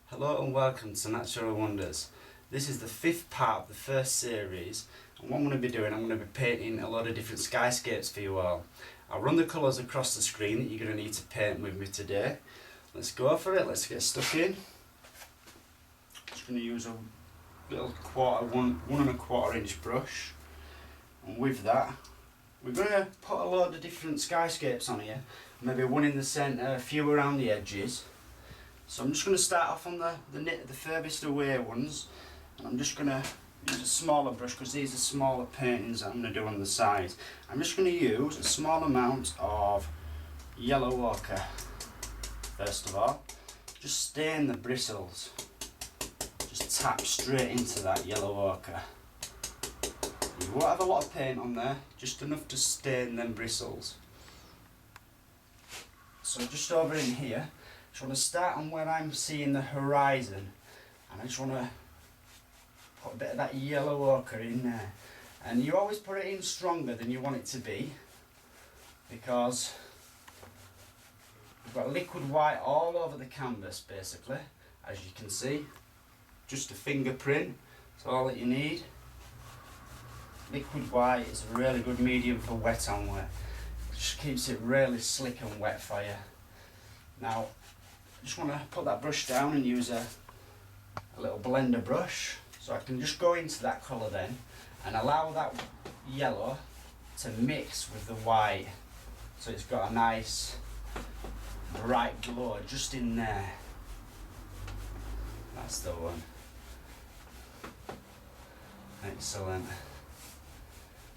Hello and welcome to Natural Wonders. This is the fifth part of the first series, and what I'm going to be doing, I'm going to be painting a lot of different skyscapes for you all. I'll run the colours across the screen that you're going to need to paint with me today. Let's go for it, let's get stuck in. Just going to use a little one and a quarter inch brush, and with that we're going to put a load of different skyscapes on here, maybe one in the centre, a few around the edges. So I'm just going to start off on the furthest away ones, and I'm just going to use a smaller brush because these are smaller paintings that I'm going to do on the sides. I'm just going to use a small amount of yellow ochre first of all. Just stain the bristles, just tap straight into that yellow ochre. You won't have a lot of paint on there, just enough to stain them bristles. So just over in here, I just want to start on where I'm seeing the horizon, and I just want to put a bit of that yellow ochre in there. And you always put it in stronger than you want it to be, because we've got liquid white all over the canvas basically, as you can see. Just a fingerprint, that's all that you need. Liquid white is a really good medium for wet on wet. It just keeps it really slick and wet for you. Now I just want to put that brush down and use a little blender brush, so I can just go into that colour then and allow that yellow to mix with the white, so it's got a nice bright glow just in there. That's the one. Excellent.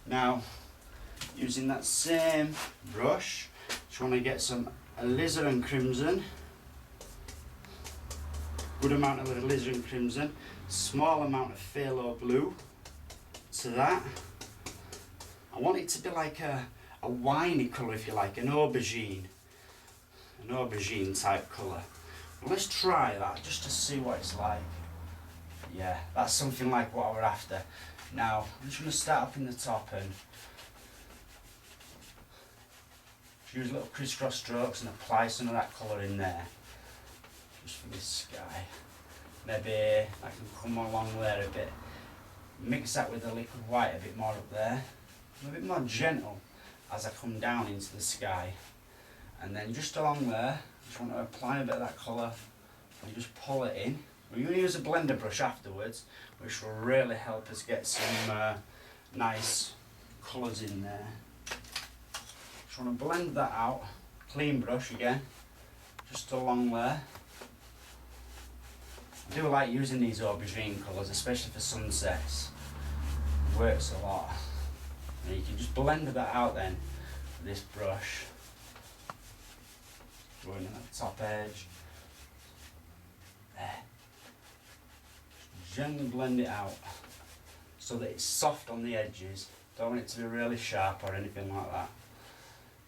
Now using that same brush, just want to get some alizarin crimson. Good amount of alizarin crimson, small amount of phthalo blue to that. I want it to be like a winey colour, if you like, an aubergine type colour. Well, let's try that just to see what it's like. Yeah, that's something like what we're after. Now I'm just going to start up in the top and use little crisscross strokes and apply some of that colour in there. Just for this sky. Maybe I can come along there a bit. Mix that with the liquid white a bit more up there. I'm a bit more gentle as I come down into the sky. And then just along there, just want to apply a bit of that colour and just pull it in. We're going to use a blender brush afterwards, which will really help us get some nice colours in there. Just want to blend that out. Clean brush again, just along there. I do like using these aubergine colours, especially for sunsets. It works a lot. And you can just blend that out then with this brush. Going in at the top edge. There. Just gently blend it out so that it's soft on the edges. Don't want it to be really sharp or anything like that.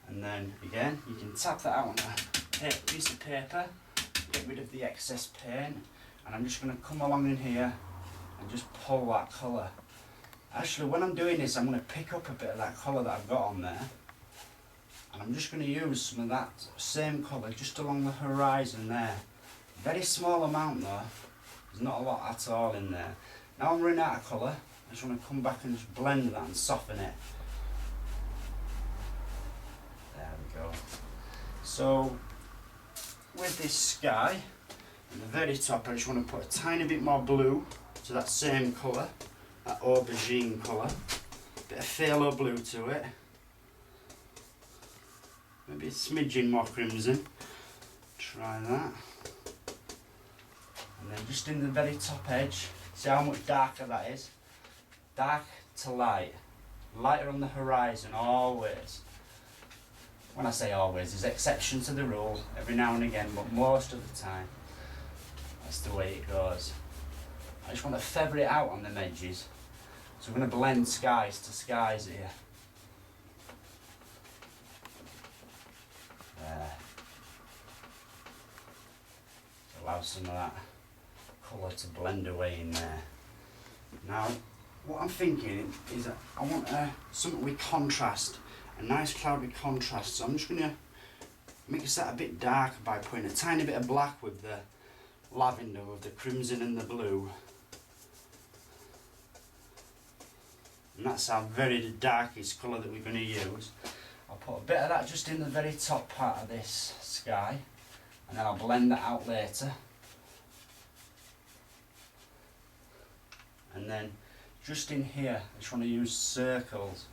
And then again, you can tap that out on a piece of paper, get rid of the excess paint. And I'm just going to come along in here and just pull that colour. Actually, when I'm doing this, I'm going to pick up a bit of that colour that I've got on there, and I'm just going to use some of that same colour just along the horizon there. Very small amount though, there's not a lot at all in there. Now I'm running out of colour, I just want to come back and just blend that and soften it. There we go. So with this sky, at the very top, I just want to put a tiny bit more blue to that same colour, that aubergine colour. Bit of phthalo blue to it. Maybe a smidgen more crimson. Try that. And then just in the very top edge, see how much darker that is? Dark to light. Lighter on the horizon, always. When I say always, there's exceptions to the rule, every now and again, but most of the time, that's the way it goes. I just want to feather it out on them edges. So we're going to blend skies to skies here. There. Allow some of that colour to blend away in there. Now, what I'm thinking is that I want something with contrast, a nice cloudy contrast. So I'm just going to mix that a bit darker by putting a tiny bit of black with the lavender with the crimson and the blue. And that's our very darkest colour that we're going to use. I'll put a bit of that just in the very top part of this sky, and then I'll blend that out later. And then just in here, I just want to use circles.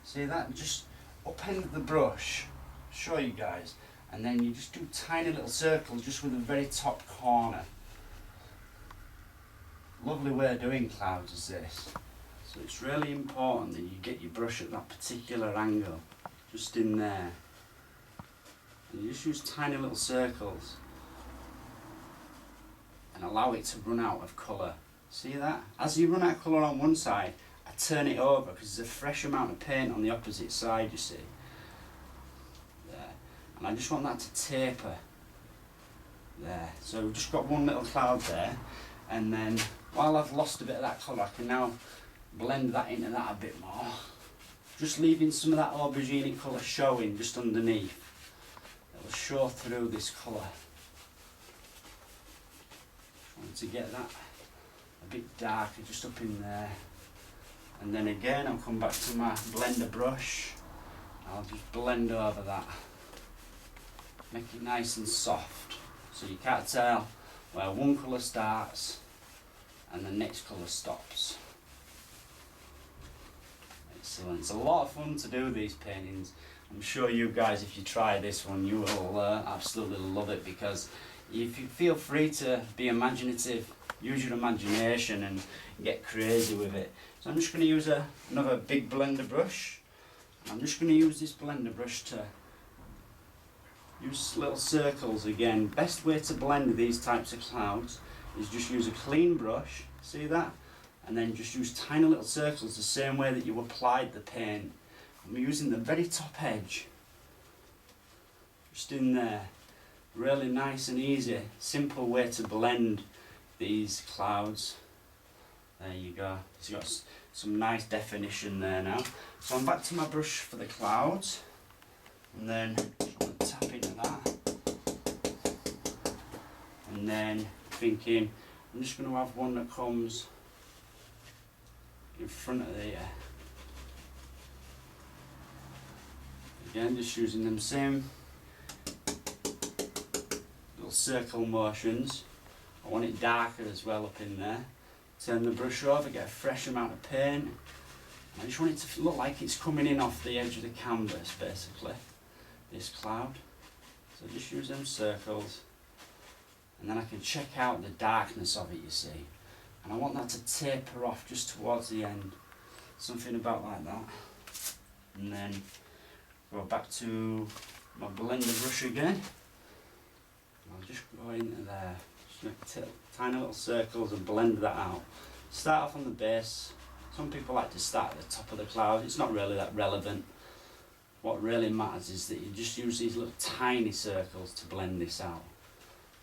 See that? Just upend the brush, show you guys, and then you just do tiny little circles just with the very top corner. Lovely way of doing clouds is this. So it's really important that you get your brush at that particular angle, just in there. And you just use tiny little circles and allow it to run out of colour. See that? As you run out of colour on one side, I turn it over because there's a fresh amount of paint on the opposite side, you see. There. And I just want that to taper. There. So we've just got one little cloud there, and then while I've lost a bit of that colour, I can now blend that into that a bit more. Just leaving some of that aubergine colour showing just underneath. It will show through this colour. Just want to get that a bit darker just up in there. And then again I'll come back to my blender brush. I'll just blend over that. Make it nice and soft. So you can't tell where one colour starts and the next colour stops. Excellent. It's a lot of fun to do these paintings. I'm sure you guys, if you try this one, you will absolutely love it, because if you feel free to be imaginative, use your imagination and get crazy with it. So I'm just going to use another big blender brush. I'm just going to use this blender brush to use little circles again. Best way to blend these types of clouds is just use a clean brush, see that? And then just use tiny little circles the same way that you applied the paint. I'm using the very top edge, just in there. Really nice and easy, simple way to blend these clouds. There you go. It's got some nice definition there now. So I'm back to my brush for the clouds, and then I'm going to tap into that. And then thinking, I'm just going to have one that comes in front of the again, just using them same little circle motions. I want it darker as well up in there. Turn the brush over, get a fresh amount of paint. I just want it to look like it's coming in off the edge of the canvas, basically, this cloud. So just use them circles, and then I can check out the darkness of it, you see. And I want that to taper off just towards the end, something about like that. And then go back to my blender brush again. And I'll just go into there, just make tiny little circles and blend that out. Start off on the base. Some people like to start at the top of the cloud. It's not really that relevant. What really matters is that you just use these little tiny circles to blend this out.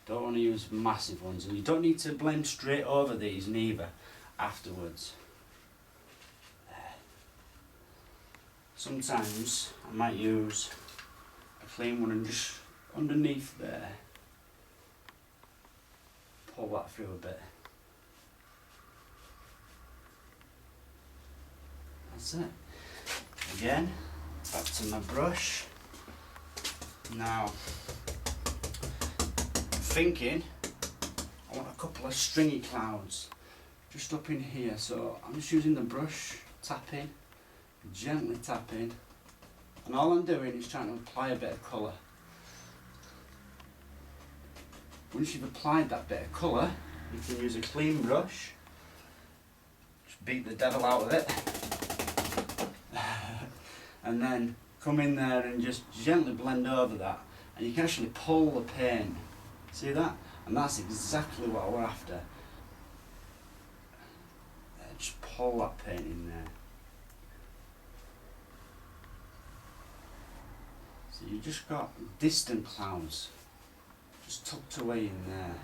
Don't want to use massive ones, and you don't need to blend straight over these neither afterwards. There. Sometimes I might use a clean one and just underneath there pull that through a bit. That's it. Again, back to my brush. Now, thinking I want a couple of stringy clouds just up in here, so I'm just using the brush, tapping, gently tapping, and all I'm doing is trying to apply a bit of colour. Once you've applied that bit of colour, you can use a clean brush, just beat the devil out of it, and then come in there and just gently blend over that, and you can actually pull the paint. See that? And that's exactly what we're after. Just pull that paint in there. So you just got distant clouds just tucked away in there.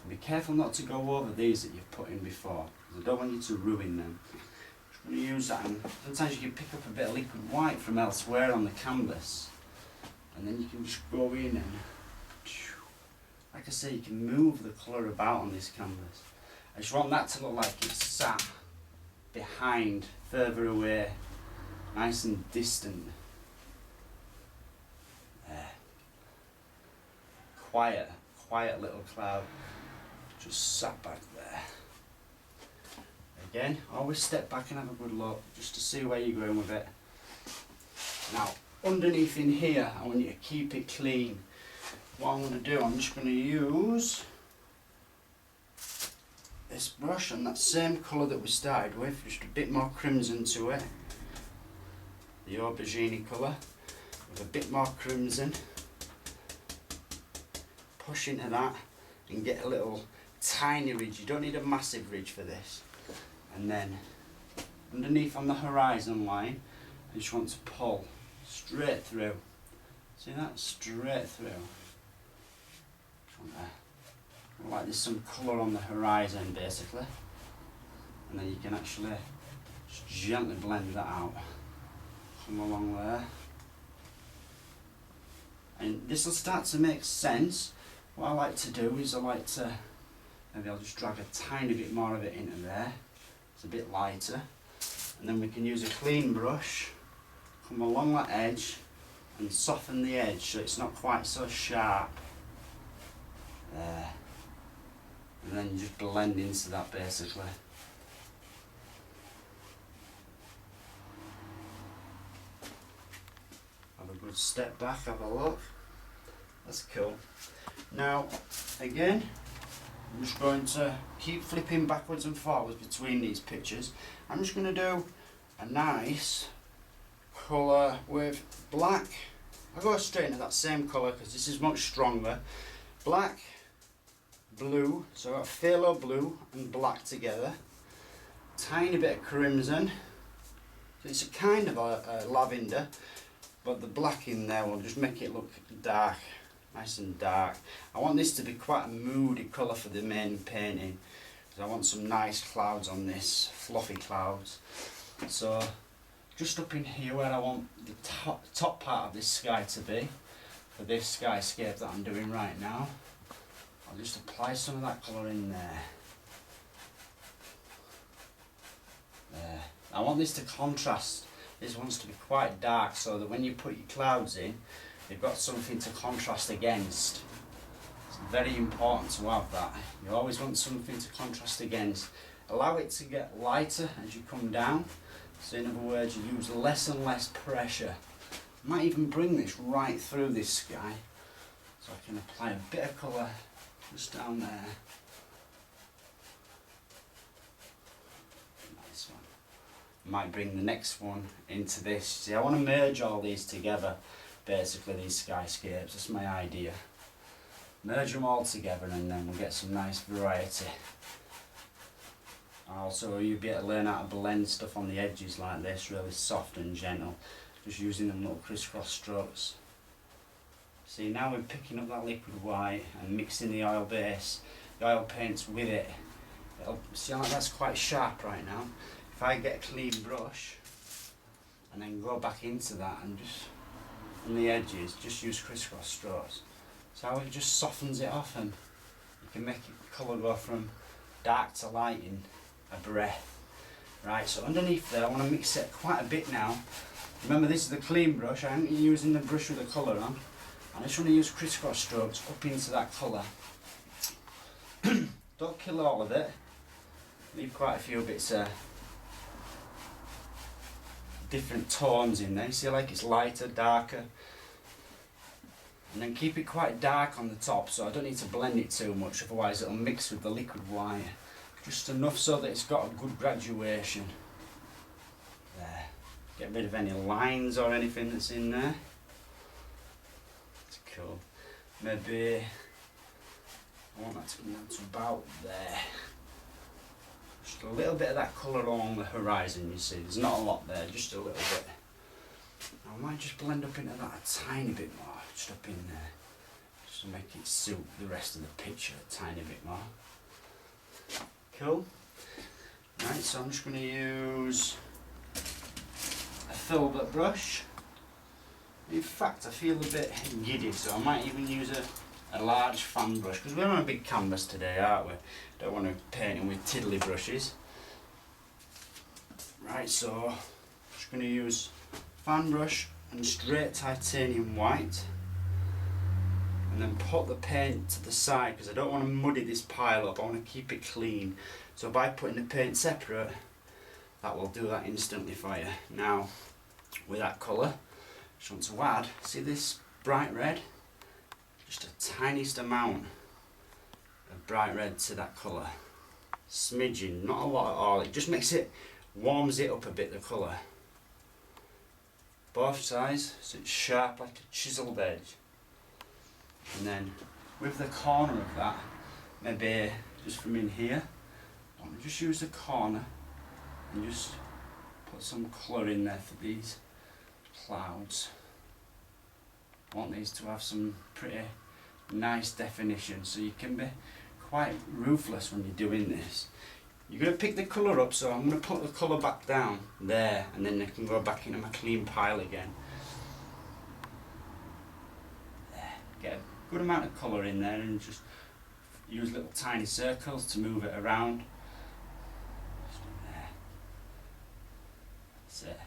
And be careful not to go over these that you've put in before, because I don't want you to ruin them. Just going to use that, and sometimes you can pick up a bit of liquid white from elsewhere on the canvas, and then you can just go in and like I say, you can move the colour about on this canvas. I just want that to look like it's sat behind, further away, nice and distant. There. Quiet little cloud, just sat back there. Again, always step back and have a good look, just to see where you're going with it. Now, underneath in here, I want you to keep it clean. What I'm going to do, I'm just going to use this brush and that same colour that we started with, just a bit more crimson to it. The aubergine colour, with a bit more crimson. Push into that and get a little tiny ridge. You don't need a massive ridge for this. And then underneath on the horizon line, I just want to pull straight through. See that? Straight through. Like there's some colour on the horizon basically. And then you can actually just gently blend that out. Come along there. And this will start to make sense. What I like to do is maybe I'll just drag a tiny bit more of it into there. It's a bit lighter. And then we can use a clean brush, come along that edge and soften the edge so it's not quite so sharp. There. And then you just blend into that basically. Have a good step back, have a look. That's cool. Now, again, I'm just going to keep flipping backwards and forwards between these pictures. I'm just going to do a nice colour with black. I'll go straight into that same colour because this is much stronger. Black, blue, so I've got phthalo blue and black together. Tiny bit of crimson. So it's a kind of a lavender, but the black in there will just make it look dark. Nice and dark. I want this to be quite a moody colour for the main painting because I want some nice clouds on this, fluffy clouds. So just up in here where I want the top part of this sky to be, for this skyscape that I'm doing right now, I'll just apply some of that colour in there. There. I want this to contrast. This wants to be quite dark so that when you put your clouds in, you've got something to contrast against. It's very important to have that. You always want something to contrast against. Allow it to get lighter as you come down. So in other words, you use less and less pressure. I might even bring this right through this sky. So I can apply a bit of colour just down there. Nice one. I might bring the next one into this. See, I want to merge all these together. Basically these skyscapes, that's my idea. Merge them all together and then we'll get some nice variety. Also you'll be able to learn how to blend stuff on the edges like this, really soft and gentle, just using them little crisscross strokes. See, now we're picking up that liquid white and mixing the oil base, the oil paints with it. See how that's quite sharp right now. If I get a clean brush and then go back into that and just on the edges, just use crisscross strokes. So it just softens it off and you can make it colour go from dark to light in a breath. Right, so underneath there I want to mix it quite a bit now. Remember, this is the clean brush, I ain't using the brush with the colour on. I just want to use crisscross strokes up into that colour. Don't kill all of it, leave quite a few bits of different tones in there. See, like it's lighter, darker. And then keep it quite dark on the top, so I don't need to blend it too much, otherwise it'll mix with the liquid white. Just enough so that it's got a good graduation. There. Get rid of any lines or anything that's in there. That's cool. Maybe I want that to come down to about there. Just a little bit of that colour along the horizon, you see. There's not a lot there, just a little bit. I might just blend up into that a tiny bit more, just up in there. Just to make it suit the rest of the picture a tiny bit more. Cool. Right, so I'm just going to use a filbert brush. In fact, I feel a bit giddy, so I might even use a a large fan brush, because we're on a big canvas today, aren't we? Don't want to paint it with tiddly brushes. Right, so just going to use fan brush and straight titanium white, and then put the paint to the side because I don't want to muddy this pile up. I want to keep it clean. So by putting the paint separate, that will do that instantly for you. Now, with that colour, just want to add, see this bright red? Just a tiniest amount of bright red to that colour. Smidgen, not a lot at all. It just makes it, warms it up a bit, the colour. Both sides, so it's sharp like a chiselled edge. And then with the corner of that, maybe just from in here, I want to just use the corner and just put some colour in there for these clouds. I want these to have some pretty nice definition, so you can be quite ruthless when you're doing this. You're going to pick the colour up, so I'm going to put the colour back down there, and then I can go back into my clean pile again. There. Get a good amount of colour in there and just use little tiny circles to move it around. Just there. That's it.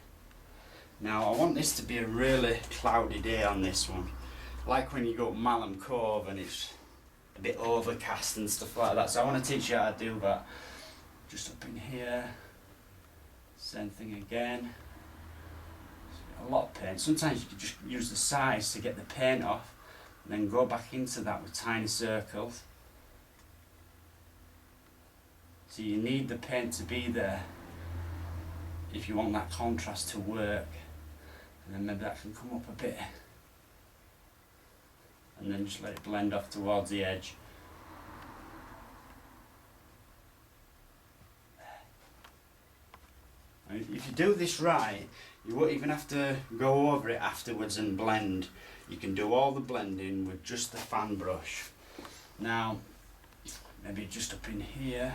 Now I want this to be a really cloudy day on this one. Like when you go up Malham Cove and it's a bit overcast and stuff like that. So I want to teach you how to do that. Just up in here, same thing again. A lot of paint. Sometimes you can just use the sides to get the paint off and then go back into that with tiny circles. So you need the paint to be there if you want that contrast to work. And then maybe that can come up a bit. And then just let it blend off towards the edge. If you do this right, you won't even have to go over it afterwards and blend. You can do all the blending with just the fan brush. Now, maybe just up in here,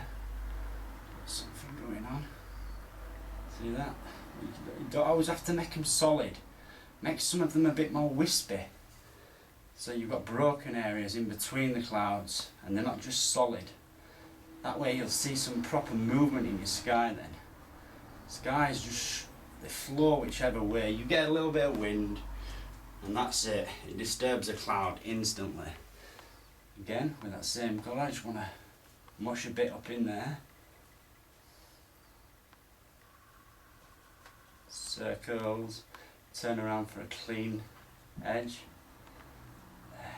something going on. See that? You don't always have to make them solid. Make some of them a bit more wispy. So you've got broken areas in between the clouds and they're not just solid. That way you'll see some proper movement in your sky then. Skies just, they flow whichever way. You get a little bit of wind and that's it. It disturbs a cloud instantly. Again, with that same colour, I just want to mush a bit up in there. Circles, turn around for a clean edge. There.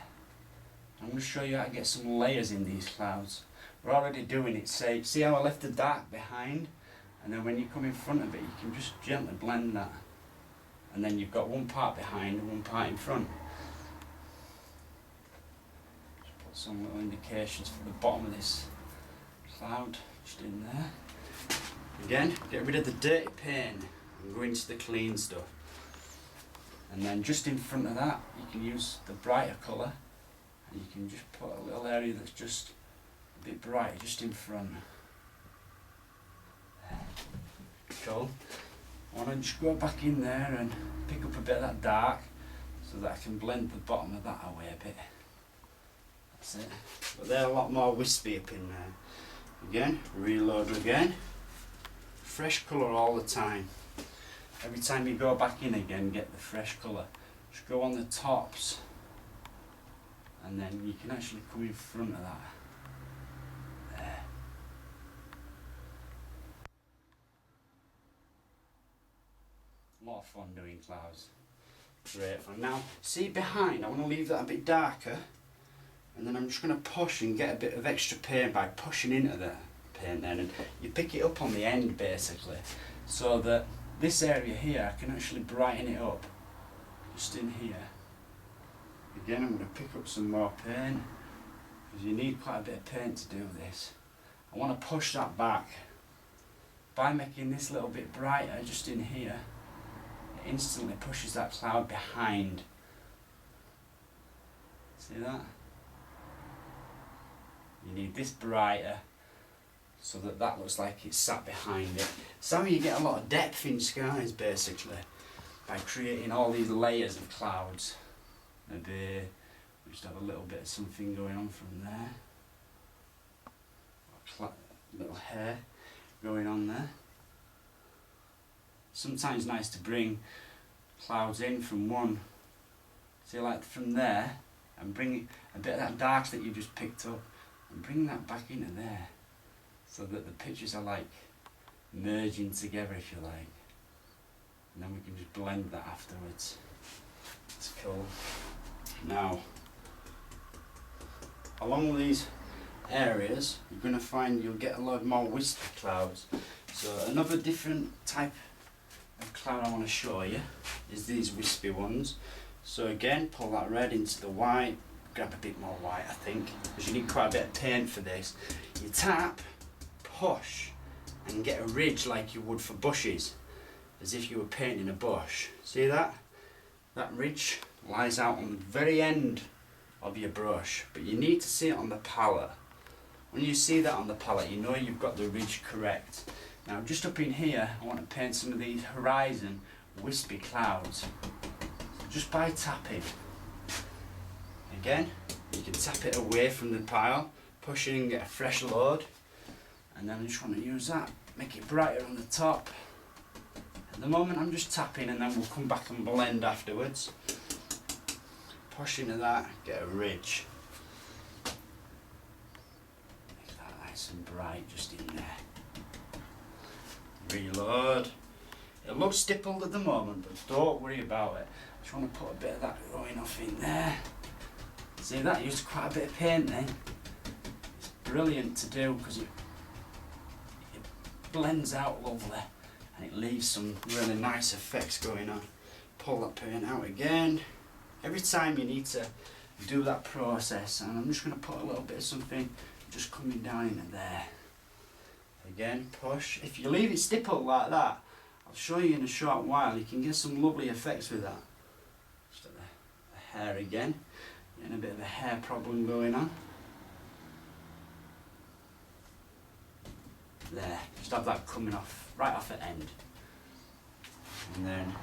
I'm going to show you how to get some layers in these clouds. We're already doing it. See how I left the dark behind? And then when you come in front of it, you can just gently blend that. And then you've got one part behind and one part in front. Just put some little indications for the bottom of this cloud, just in there. Again, get rid of the dirty paint and go into the clean stuff. And then just in front of that, you can use the brighter colour. And you can just put a little area that's just a bit brighter, just in front. Cool. I want to just go back in there and pick up a bit of that dark so that I can blend the bottom of that away a bit. That's it. But they're a lot more wispy up in there. Again, reload again. Fresh colour all the time. Every time you go back in again, get the fresh colour. Just go on the tops and then you can actually come in front of that. There. A lot of fun doing clouds. Great fun. Now, see behind, I want to leave that a bit darker and then I'm just going to push and get a bit of extra paint by pushing into the paint then, and you pick it up on the end basically, so that this area here I can actually brighten it up just in here. Again, I'm going to pick up some more paint because you need quite a bit of paint to do this. I want to push that back by making this a little bit brighter just in here. It instantly pushes that cloud behind. See that? You need this brighter so that that looks like it's sat behind it. So you get a lot of depth in skies basically by creating all these layers of clouds. Maybe Just have a little bit of something going on from there. Little hair going on there. Sometimes nice to bring clouds in from one, see, like from there, and bring a bit of that dark that you just picked up and bring that back into there, so that the pictures are like merging together, if you like, and then we can just blend that afterwards. It's cool. Now, along with these areas, you're going to find you'll get a lot more wispy clouds. So another different type of cloud I want to show you is these wispy ones. So again, pull that red into the white, grab a bit more white I think, because you need quite a bit of paint for this. You tap, push, and get a ridge like you would for bushes, as if you were painting a bush. See that? That ridge lies out on the very end of your brush, but you need to see it on the palette. When you see that on the palette, you know you've got the ridge correct. Now just up in here, I want to paint some of these horizon wispy clouds. So just by tapping. Again, you can tap it away from the pile, push in and get a fresh load. And then I just want to use that, make it brighter on the top. At the moment I'm just tapping, and then we'll come back and blend afterwards. Push into that, get a ridge. Make that nice and bright just in there. Reload. It looks stippled at the moment, but don't worry about it. I just want to put a bit of that going off in there. See, that used quite a bit of paint then. It's brilliant to do because it blends out lovely and it leaves some really nice effects going on. Pull that paint out again. Every time you need to do that process, and I'm just going to put a little bit of something just coming down into there. Again, push. If you leave it stippled like that, I'll show you in a short while, you can get some lovely effects with that. Just at the hair again, getting a bit of a hair problem going on. There, just have that coming off, right off the end. And then,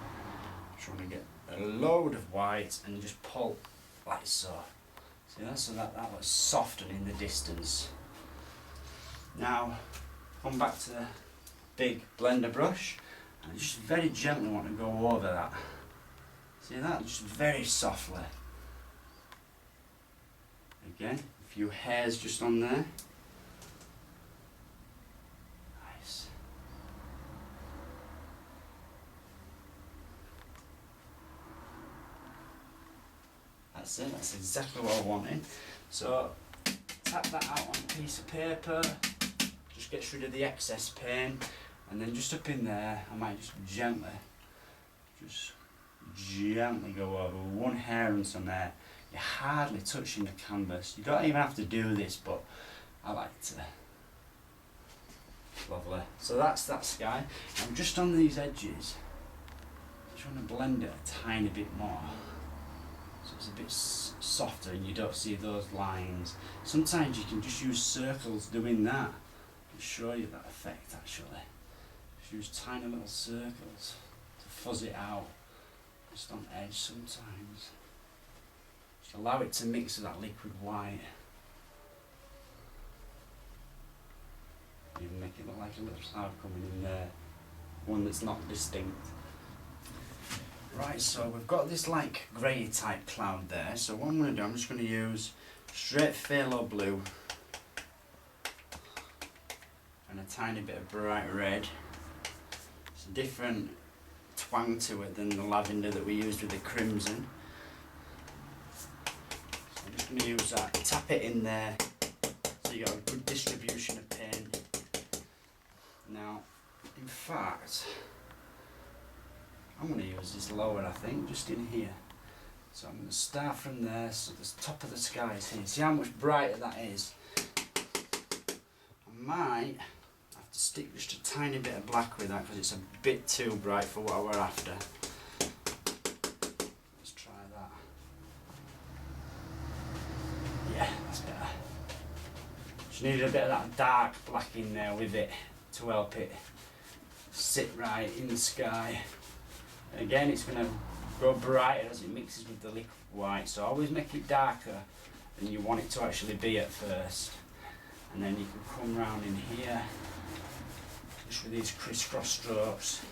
trying to get a load of white and just pull like so. See that? So that looks softer in the distance. Now, come back to the big blender brush and I just very gently want to go over that. See that? Just very softly. Again, a few hairs just on there. Nice. That's it, that's exactly what I wanted. So, tap that out on a piece of paper. Just gets rid of the excess paint, and then just up in there I might just gently go over one hair and some hair. You're hardly touching the canvas. You don't even have to do this, but I like to. Lovely. So that's that sky. I'm just on these edges, just want to blend it a tiny bit more, so it's a bit softer and you don't see those lines. Sometimes you can just use circles doing that. Show you that effect actually. Just use tiny little circles to fuzz it out, just on edge sometimes. Just allow it to mix with that liquid white. Even make it look like a little cloud coming in there, one that's not distinct. Right, so we've got this like grey type cloud there, so what I'm going to do, I'm just going to use straight phthalo blue and a tiny bit of bright red. It's a different twang to it than the lavender that we used with the crimson. So I'm just going to use that, tap it in there so you got a good distribution of paint. Now, in fact, I'm going to use this lower, I think, just in here. So I'm going to start from there, so the top of the sky is here. See how much brighter that is? I might have to stick just a tiny bit of black with that because it's a bit too bright for what we're after. Let's try that. Yeah, that's better. Just needed a bit of that dark black in there with it to help it sit right in the sky. And again, it's going to go brighter as it mixes with the liquid white. So always make it darker than you want it to actually be at first. And then you can come round in here just with these crisscross strokes.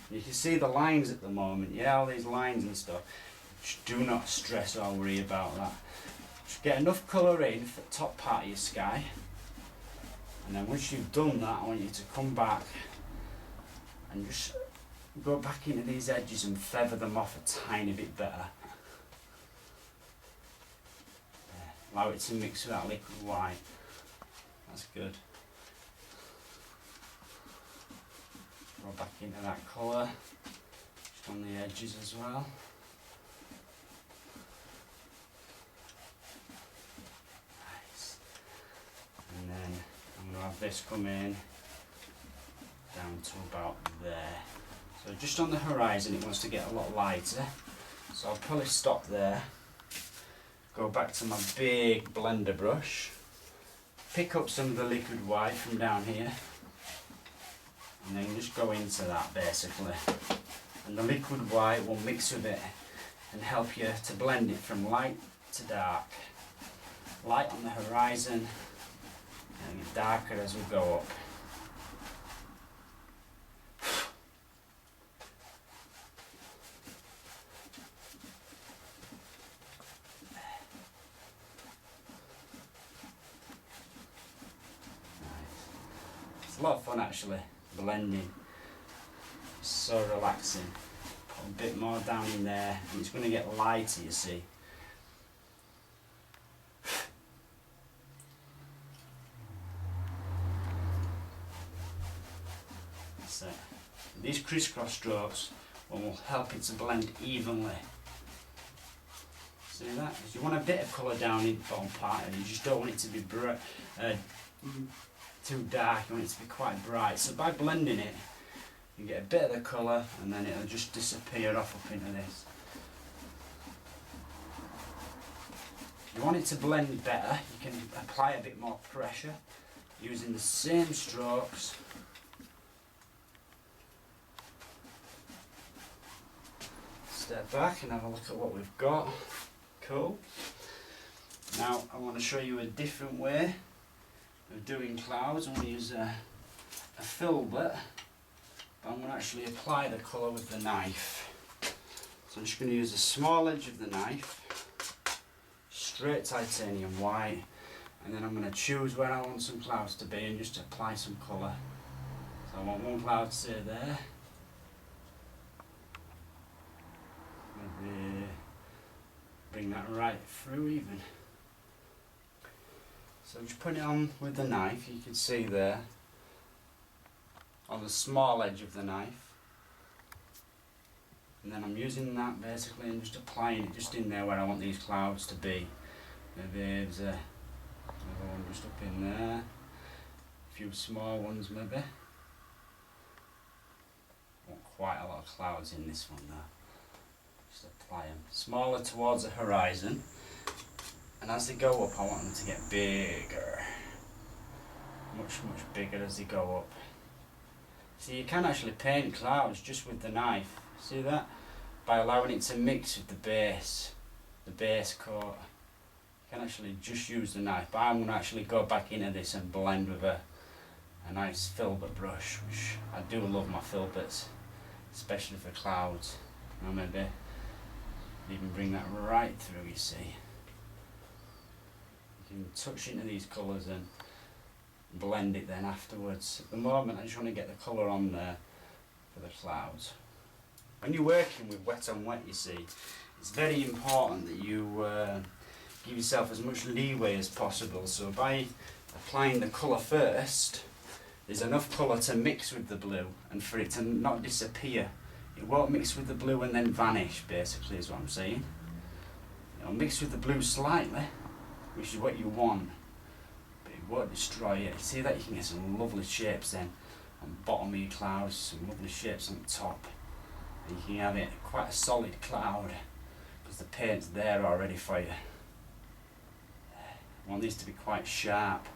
You can see the lines at the moment, yeah, all these lines and stuff. Just do not stress or worry about that. Just get enough colour in for the top part of your sky. And then once you've done that, I want you to come back and just go back into these edges and feather them off a tiny bit better. Allow it to mix with that liquid white. That's good. Go back into that colour, just on the edges as well. Nice. And then I'm going to have this come in down to about there. So just on the horizon it wants to get a lot lighter. So I'll probably stop there. Go back to my big blender brush. Pick up some of the liquid white from down here. And then just go into that basically. And the liquid white will mix with it and help you to blend it from light to dark. Light on the horizon and get darker as we go up. It's a lot of fun actually, blending. It's so relaxing. Put a bit more down in there and it's going to get lighter, you see. So these crisscross strokes will help it to blend evenly. See that? Because you want a bit of colour down in the bottom part and you just don't want it to be too dark, you want it to be quite bright. So by blending it, you get a bit of the colour and then it'll just disappear off up into this. If you want it to blend better, you can apply a bit more pressure using the same strokes. Step back and have a look at what we've got. Cool. Now I want to show you a different way of doing clouds. I'm going to use a filbert, but I'm going to actually apply the colour with the knife. So I'm just going to use the small edge of the knife, straight titanium white, and then I'm going to choose where I want some clouds to be and just apply some colour. So I want one cloud to stay there. Maybe bring that right through even. So just put it on with the knife, you can see there, on the small edge of the knife. And then I'm using that basically and just applying it just in there where I want these clouds to be. Maybe there's another one just up in there, a few small ones maybe. Want quite a lot of clouds in this one though. Just apply them. Smaller towards the horizon. And as they go up, I want them to get bigger. Much bigger as they go up. So you can actually paint clouds just with the knife. See that? By allowing it to mix with the base coat. You can actually just use the knife. But I'm going to actually go back into this and blend with a nice filbert brush, which I do love my filberts, especially for clouds. Now maybe even bring that right through, you see. You can touch into these colours and blend it then afterwards. At the moment I just want to get the colour on there for the clouds. When you're working with wet on wet, you see, it's very important that you give yourself as much leeway as possible. So by applying the colour first, there's enough colour to mix with the blue and for it to not disappear. It won't mix with the blue and then vanish, basically, is what I'm saying. It'll mix with the blue slightly, which is what you want, but it won't destroy it. See that? You can get some lovely shapes then on the bottom of your clouds, some lovely shapes on the top, and you can have it quite a solid cloud because the paint's there already for you. I want these to be quite sharp.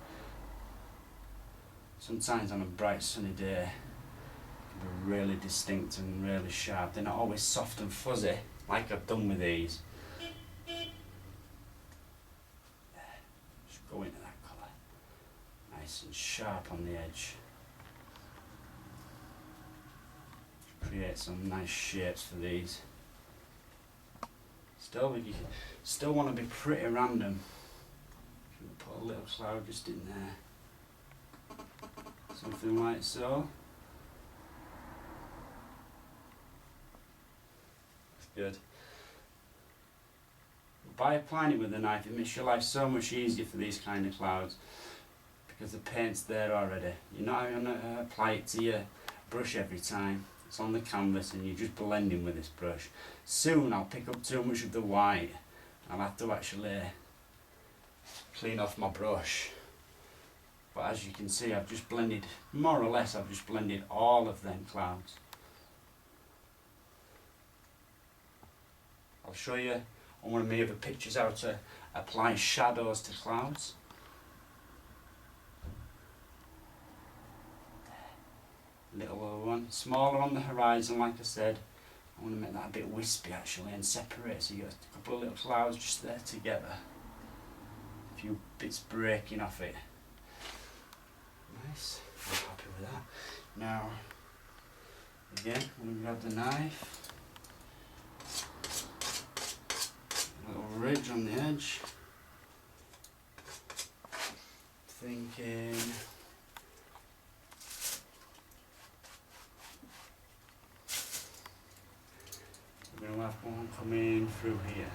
Sometimes on a bright sunny day, it can be really distinct and really sharp. They're not always soft and fuzzy. like I've done with these. Just go into that colour, nice and sharp on the edge. Create some nice shapes for these. Still want to be pretty random. Put a little cloud just in there, something like so. That's good. By applying it with a knife, it makes your life so much easier for these kind of clouds because the paint's there already. You're not going to apply it to your brush every time. It's on the canvas and you're just blending with this brush. Soon I'll pick up too much of the white. I'll have to actually clean off my brush. But as you can see, I've just blended, more or less, I've just blended all of them clouds. I'll show you on one of my other pictures how to apply shadows to clouds. Little one, smaller on the horizon, like I said. I want to make that a bit wispy actually and separate, so you got a couple of little clouds just there together. A few bits breaking off it. Nice, I'm happy with that. Now, again, I'm going to grab the knife. A little ridge on the edge. Thinking we're going to have one coming through here.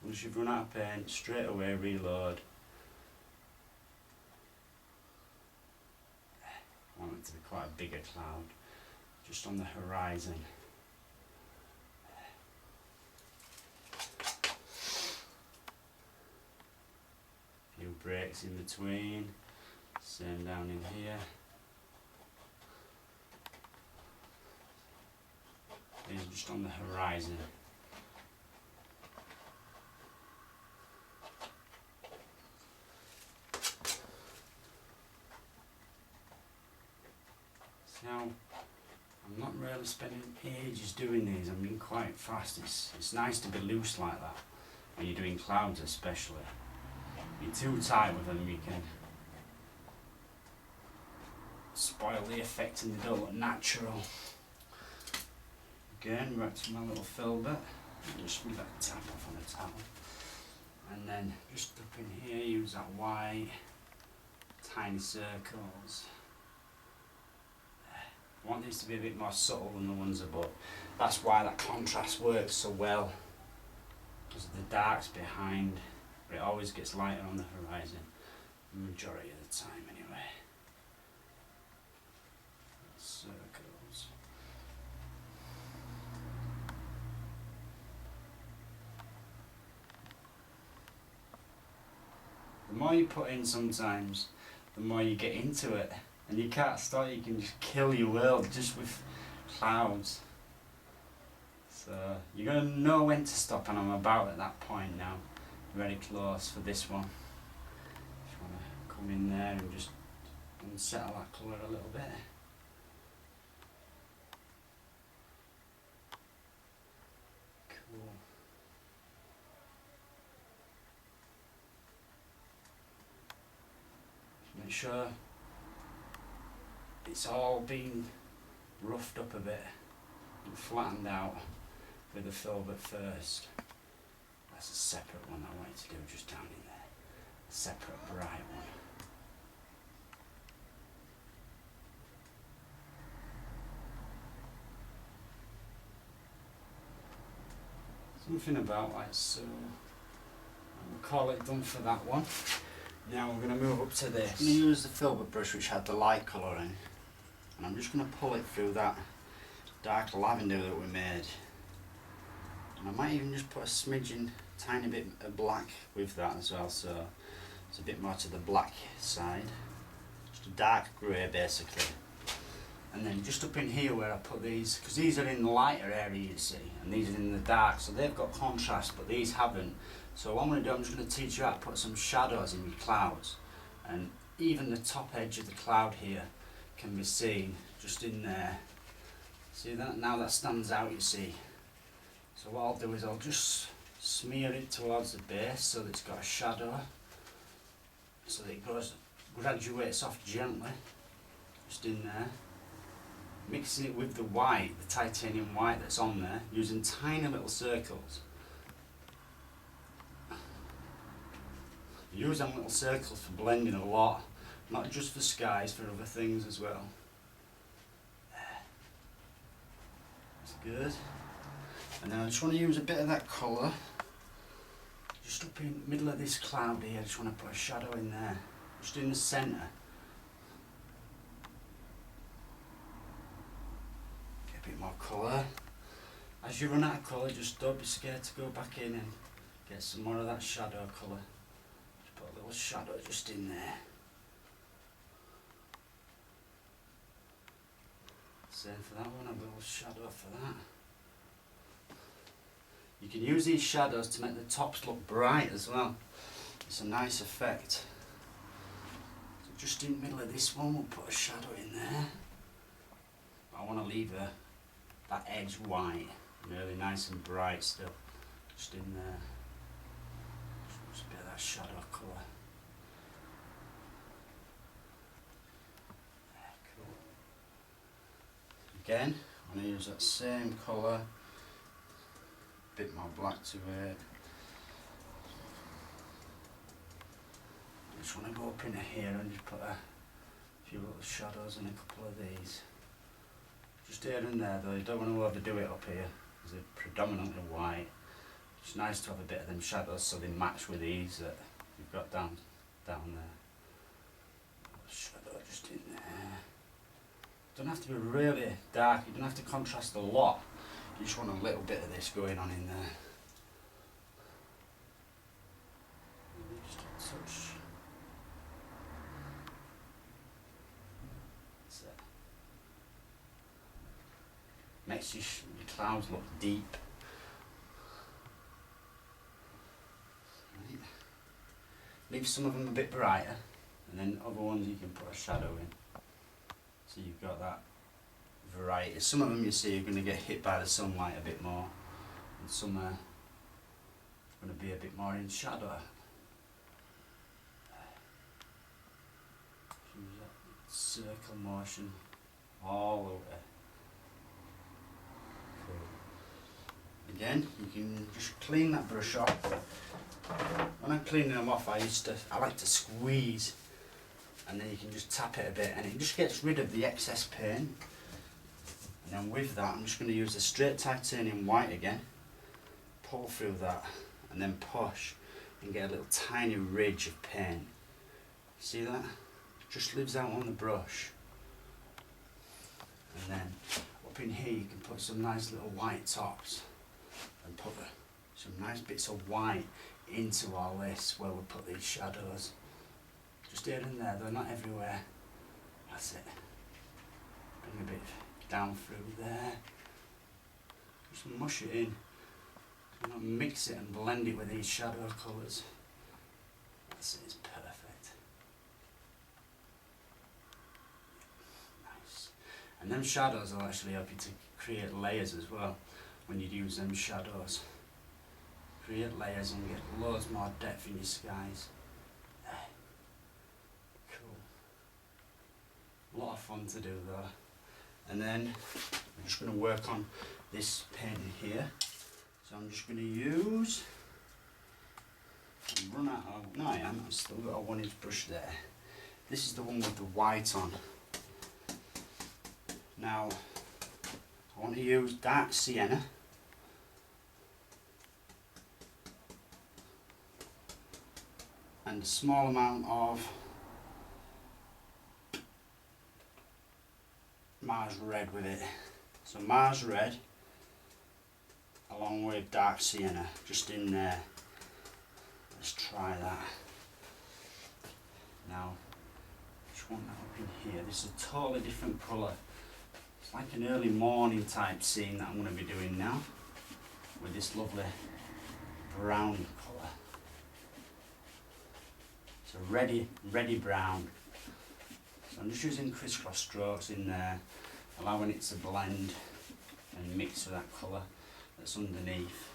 Once you've run out of paint, straight away reload. I want it to be quite a bigger cloud, just on the horizon. A few breaks in between. Same down in here. These are just on the horizon. Now, I'm not really spending ages doing these. I'm being quite fast. It's nice to be loose like that when you're doing clouds, especially. If you're too tight with them, you can spoil the effect and they don't look natural. Again, back to my little fill bit. Just give that a tap off on the towel. And then just up in here, use that white, tiny circles. I want these to be a bit more subtle than the ones above. That's why that contrast works so well. Because the dark's behind, but it always gets lighter on the horizon. The majority of the time anyway. Circles. The more you put in sometimes, the more you get into it. And you can't stop, you can just kill your world just with clouds. So you're going to know when to stop, and I'm about at that point now. Very close for this one. Just want to come in there and just unsettle that colour a little bit. Cool. Just make sure it's all been roughed up a bit and flattened out with the filbert first. That's a separate one I want you to do just down in there. A separate bright one. Something about like so. We'll call it done for that one. Now we're going to move up to this. I'm going to use the filbert brush which had the light colour in. And I'm just going to pull it through that dark lavender that we made. And I might even just put a smidgen, tiny bit of black with that as well, so it's a bit more to the black side. Just a dark grey basically. And then just up in here where I put these, because these are in the lighter area you see, and these are in the dark, so they've got contrast but these haven't. So what I'm going to do, I'm just going to teach you how to put some shadows in your clouds. And even the top edge of the cloud here, can be seen just in there. See that? Now that stands out, you see. So what I'll do is I'll just smear it towards the base so that it's got a shadow, so that it graduates off gently, just in there. Mixing it with the white, the titanium white that's on there, using tiny little circles. Use them little circles for blending a lot, not just for skies, for other things as well. That's good. And then I just want to use a bit of that colour, just up in the middle of this cloud here. I just want to put a shadow in there, just in the centre. Get a bit more colour. As you run out of colour, just don't be scared to go back in and get some more of that shadow colour. Just put a little shadow just in there. Same for that one, a little shadow for that. You can use these shadows to make the tops look bright as well. It's a nice effect. So just in the middle of this one, we'll put a shadow in there. I want to leave that edge white, really nice and bright still. Just in there. Just a bit of that shadow colour. Again, I'm going to use that same colour, a bit more black to it. I just want to go up in here and just put a few little shadows and a couple of these. Just here and there though, you don't want to overdo it up here, because they're predominantly white. It's nice to have a bit of them shadows so they match with these that you've got down there. Shadow just in there. Don't have to be really dark, you don't have to contrast a lot, you just want a little bit of this going on in there. Just a touch. That's it. Makes your clouds look deep. Right. Leave some of them a bit brighter, and then other ones you can put a shadow in. So you've got that variety. Some of them you see are going to get hit by the sunlight a bit more, and some are going to be a bit more in shadow. Use that circle motion all the way. Cool. Again, you can just clean that brush off. When I'm cleaning them off, I like to squeeze. And then you can just tap it a bit and it just gets rid of the excess paint. And then with that, I'm just going to use the straight titanium white again, pull through that and then push and get a little tiny ridge of paint. See that? It just lives out on the brush. And then up in here you can put some nice little white tops and put some nice bits of white into all this where we put these shadows. Just here and there, they're not everywhere. That's it. Bring a bit down through there. Just mush it in. Mix it and blend it with these shadow colours. That's it, it's perfect. Nice. And them shadows will actually help you to create layers as well when you use them shadows. Create layers and get loads more depth in your skies. A lot of fun to do though. And then I'm just going to work on this pen here. So I'm just going to use, run out of, no I am, I've still got a 1-inch brush there. This is the one with the white on. Now I want to use dark sienna. And a small amount of Mars red with it. So Mars red along with dark sienna just in there. Let's try that. Now just want that up in here. This is a totally different colour. It's like an early morning type scene that I'm going to be doing now with this lovely brown colour. So ready brown. So I'm just using crisscross strokes in there, allowing it to blend and mix with that colour that's underneath.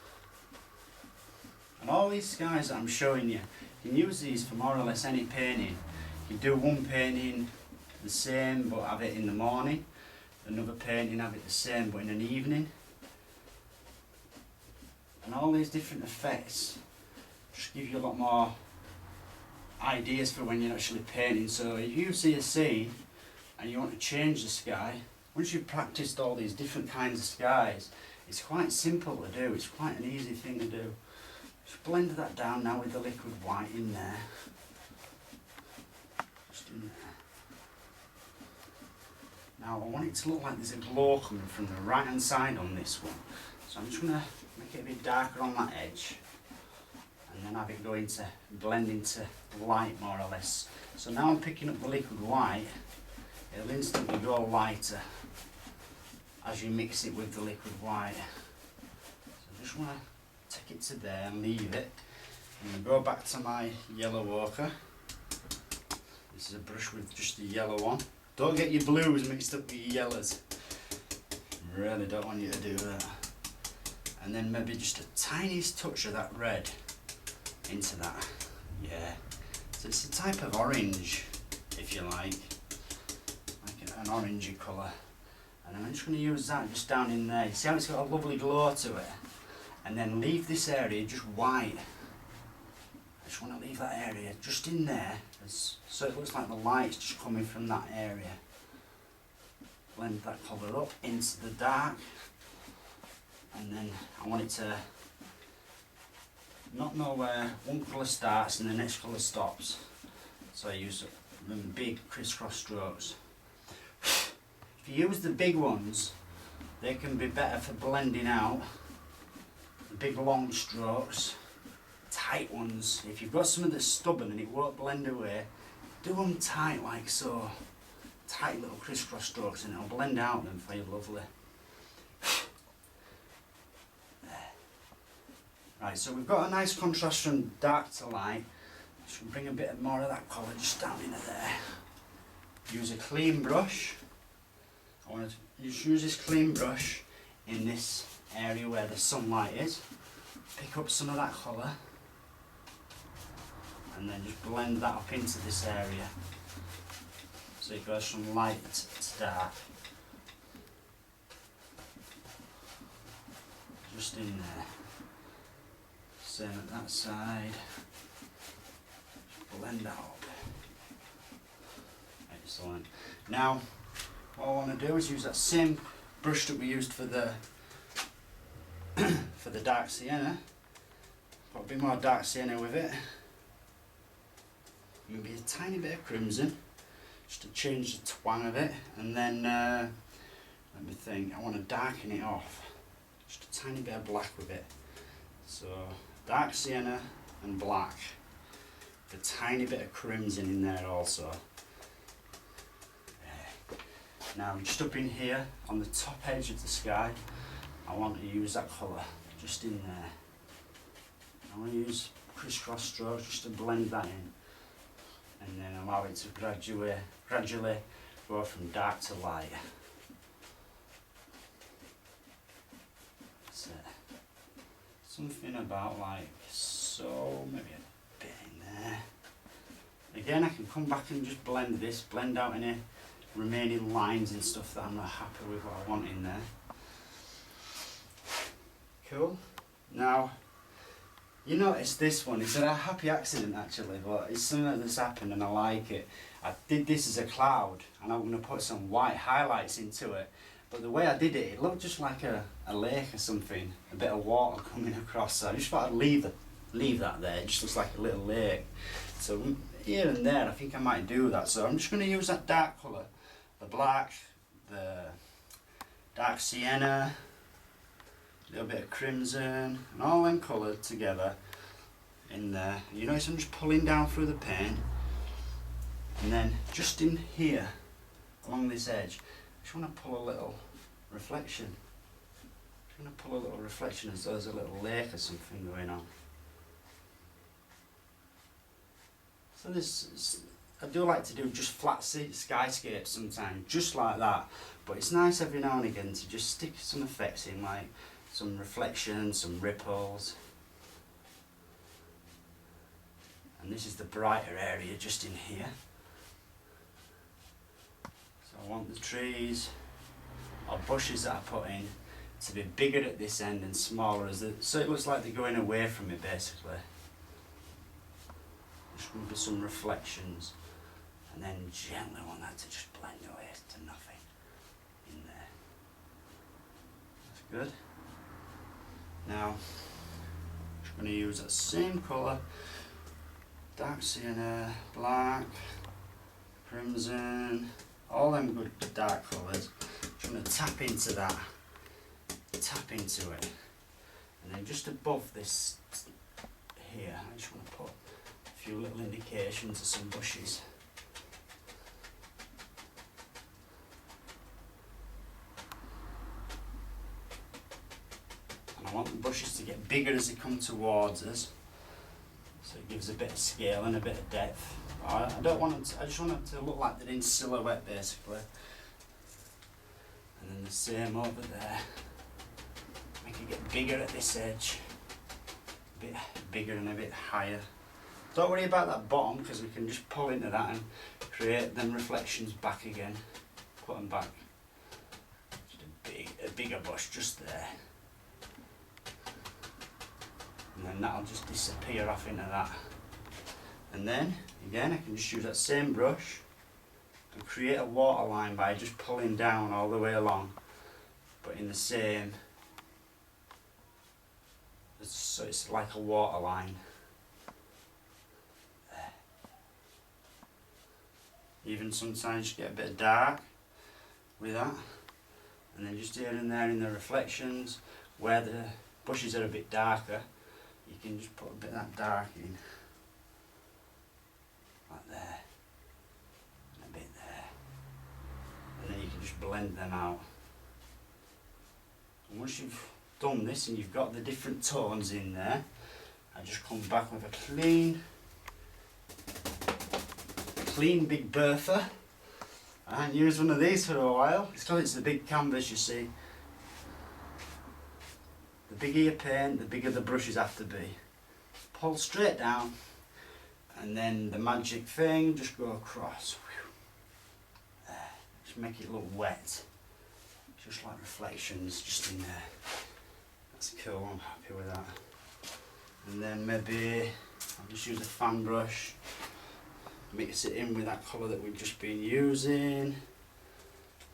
And all these skies that I'm showing you, you can use these for more or less any painting. You can do one painting the same but have it in the morning, another painting have it the same but in an evening. And all these different effects just give you a lot more ideas for when you're actually painting. So if you see a scene and you want to change the sky, once you've practiced all these different kinds of skies, it's quite simple to do, it's quite an easy thing to do. Just blend that down now with the liquid white in there. Just in there. Now I want it to look like there's a glow coming from the right hand side on this one. So I'm just going to make it a bit darker on that edge. And then have it go into, blend into light more or less. So now I'm picking up the liquid white, it'll instantly go lighter as you mix it with the liquid white. So I just want to take it to there and leave it. I'm going to go back to my yellow ochre. This is a brush with just the yellow one. Don't get your blues mixed up with your yellows. Really don't want you to do that. And then maybe just a tiniest touch of that red into that. Yeah. So it's a type of orange, if you like an orangey colour. And I'm just going to use that just down in there. You see how it's got a lovely glow to it? And then leave this area just white. I just want to leave that area just in there, so it looks like the light's just coming from that area. Blend that colour up into the dark. And then I want it to not know where one colour starts and the next colour stops. So I use them big crisscross strokes. If you use the big ones, they can be better for blending out. The big long strokes, tight ones. If you've got something that's stubborn and it won't blend away, do them tight like so. Tight little crisscross strokes and it'll blend out them for you lovely. Right, so we've got a nice contrast from dark to light. Just bring a bit more of that colour just down into there. Use a clean brush. I want to just use this clean brush in this area where the sunlight is. Pick up some of that colour and then just blend that up into this area. So it goes from light to dark. Just in there. Same at that side. Just blend that up. Excellent. Now, what I want to do is use that same brush that we used for the for the dark sienna. Put a bit more dark sienna with it. Maybe a tiny bit of crimson, just to change the twang of it. And then let me think. I want to darken it off. Just a tiny bit of black with it. So dark sienna and black. A tiny bit of crimson in there also. Now just up in here on the top edge of the sky, I want to use that colour just in there. I want to use crisscross strokes just to blend that in and then allow it to gradually go from dark to light. That's it. Something about like so, maybe a bit in there. Again, I can come back and just blend this, blend out any remaining lines and stuff that I'm not happy with what I want in there. Cool. Now, you notice this one, it's a happy accident actually, but it's something that's happened and I like it. I did this as a cloud and I'm going to put some white highlights into it, but the way I did it, it looked just like a lake or something, a bit of water coming across, so I just thought I'd leave that there. It just looks like a little lake. So here and there I think I might do that, so I'm just going to use that dark colour, the black, the dark sienna, a little bit of crimson, and all them coloured together in there. You notice I'm just pulling down through the paint, and then just in here, along this edge, I just want to pull a little reflection. I'm going to pull a little reflection as though there's a little lake or something going on. So there's I do like to do just flat skyscapes sometimes, just like that. But it's nice every now and again to just stick some effects in, like some reflections, some ripples. And this is the brighter area just in here. So I want the trees or bushes that I put in to be bigger at this end and smaller so it looks like they're going away from me basically. Just going to be some reflections, and then gently want that to just blend away to nothing in there. That's good. Now, just going to use that same colour, dark sienna, black, crimson, all them good dark colours. Just going to tap into that, tap into it, and then just above this here, I just want to put a few little indications of some bushes. And I want the bushes to get bigger as they come towards us, so it gives a bit of scale and a bit of depth. I don't want them to, I just want them to look like they're in silhouette basically. And then the same over there. Make it get bigger at this edge, a bit bigger and a bit higher. Don't worry about that bottom, because we can just pull into that and create them reflections back again. Put them back. Just a bigger bush just there. And then that'll just disappear off into that. And then, again, I can just use that same brush and create a waterline by just pulling down all the way along, but in the same, so it's like a waterline. There. Even sometimes you get a bit of dark with that, and then just here and there in the reflections where the bushes are a bit darker, you can just put a bit of that dark in, like there, and a bit there, and then you can just blend them out. And once you've done this and you've got the different tones in there, I just come back with a clean Big Bertha. I haven't used one of these for a while. It's because it's the big canvas, you see. The bigger you paint, the bigger the brushes have to be. Pull straight down, and then the magic thing, just go across. There. Just make it look wet. Just like reflections just in there. That's cool, I'm happy with that. And then maybe I'll just use a fan brush, mix it in with that colour that we've just been using,